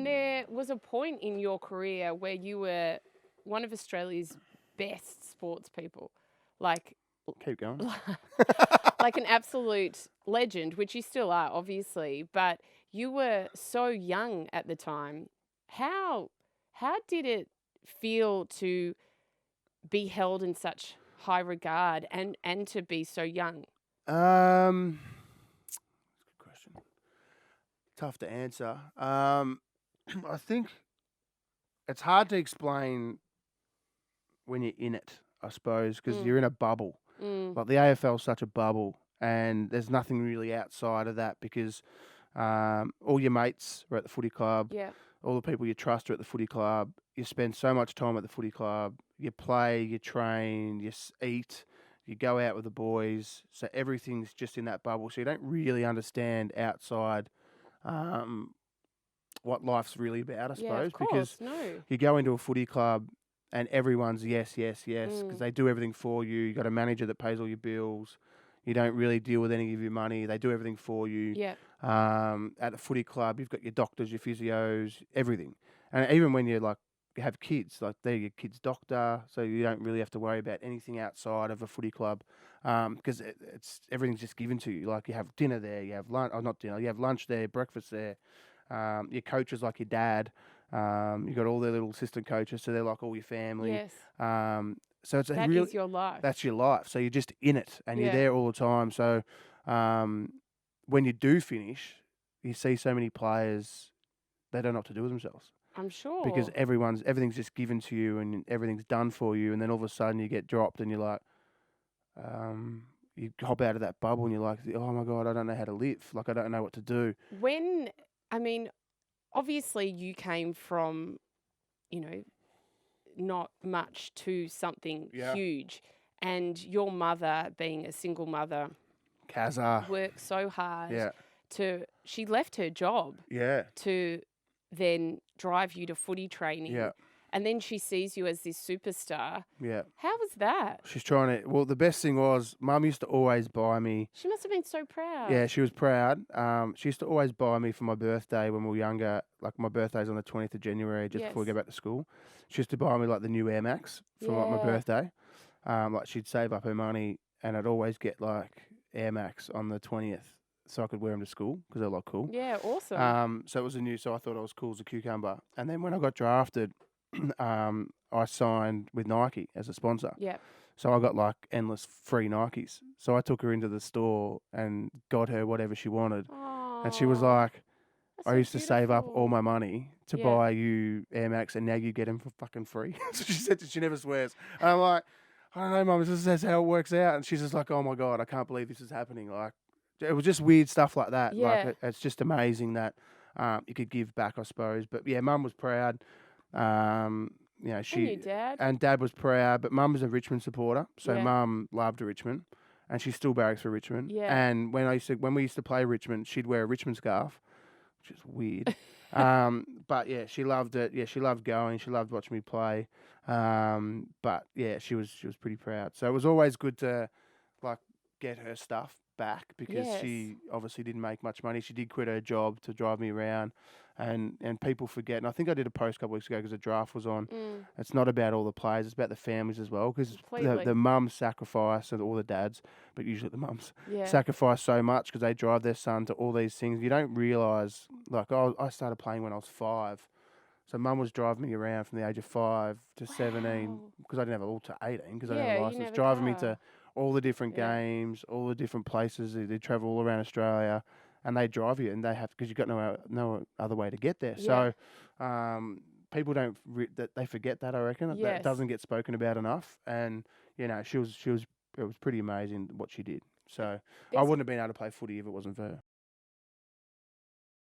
And there was a point in your career where you were one of Australia's best sports people, like Keep going. like an absolute legend, which you still are, obviously. But you were so young at the time. How did it feel to be held in such high regard and to be so young? Good question. Tough to answer. I think it's hard to explain when you're in it, I suppose, because Mm, you're in a bubble. mm, Like the AFL is such a bubble, and there's nothing really outside of that because all your mates are at the footy club, yeah, all the people you trust are at the footy club. You spend so much time at the footy club. You play, you train, eat, you go out with the boys. So everything's just in that bubble. So you don't really understand outside um, what life's really about, I yeah, of suppose, because course. No. you go into a footy club and everyone's yes, yes, yes, because Mm, they do everything for you. You got a manager that pays all your bills. You don't really deal with any of your money. They do everything for you. yeah, At the footy club, you've got your doctors, your physios, everything. And even when you have kids, like they're your kid's doctor, so you don't really have to worry about anything outside of a footy club, because it's everything's just given to you. Like you have dinner there, you have lunch, or not dinner, you have lunch there, breakfast there. Your coach is like your dad. You got all their little assistant coaches, so they're like all your family. yes. So it's a That real is your life. that's your life. So you're just in it and you're Yeah. there all the time. So when you do finish, you see so many players they don't know what to do with themselves I'm because sure. everything's just given to you and everything's done for you, and then all of a sudden you get dropped and you're like, you hop out of that bubble and you're like, oh my god, I don't know how to live. Like I don't know what to do. When, I mean, obviously you came from, you know, not much to something Yeah. huge. And your mother, being a single mother, Kaza. worked so hard Yeah. she left her job Yeah. to then drive you to footy training. Yeah. And then she sees you as this superstar. Yeah. How was that? She's trying to. Well, the best thing was, Mum used to always buy me. She must have been so proud. Yeah, she was proud. She used to always buy me for my birthday when we were younger. Like my birthday's on the 20th of January, just before we Yes. go back to school. She used to buy me like the new Air Max for like my Yeah. birthday. Like she'd save up her money, and I'd always get like Air Max on the 20th, so I could wear them to school because they're like cool. Yeah, awesome. So it was so I thought I was cool as a cucumber. And then when I got drafted, I signed with Nike as a sponsor. Yeah. So I got like endless free Nikes. So I took her into the store and got her whatever she wanted. And she was Aw, like, that's I so used to save up all beautiful. my money to Yeah. buy you Air Max, and now you get them for fucking free. So she said she never swears. And I'm like, I don't know, Mum, this is how it works out. And she's just like, oh my God, I can't believe this is happening. Like, it was just weird stuff like that. Yeah. Like, it's just amazing that you could give back, I suppose. But yeah, Mum was proud. Um, you know, And your dad. and Dad was proud, but Mum was a Richmond supporter, so Yeah. Mum loved Richmond, and she still barracks for Richmond. Yeah. And when we used to play Richmond, she'd wear a Richmond scarf, which is weird. But yeah, she loved it. Yeah, she loved going. She loved watching me play. But yeah, she was pretty proud. So it was always good to like get her stuff back because Yes. she obviously didn't make much money. She did quit her job to drive me around, and people forget. And I think I did a post a couple weeks ago because the draft was on. Mm, It's not about all the players; it's about the families as well. Because completely. the mums sacrifice, and all the dads, but usually the mums Yeah. sacrifice so much because they drive their son to all these things. You don't realise. Like I started playing when I was 5. So Mum was driving me around from the age of 5 to 17 Wow. because I didn't have all to 18 because I didn't Yeah, have a you license. didn't have a Driving me car. to all the different Yeah. games, all the different places. They travel all around Australia, and they drive you, and they have because you've got no other way to get there. Yeah. So people don't that they forget that. I reckon that Yes. doesn't get spoken about enough. And you know, she was it was pretty amazing what she did. So I There's wouldn't have been able to play footy if it wasn't for her.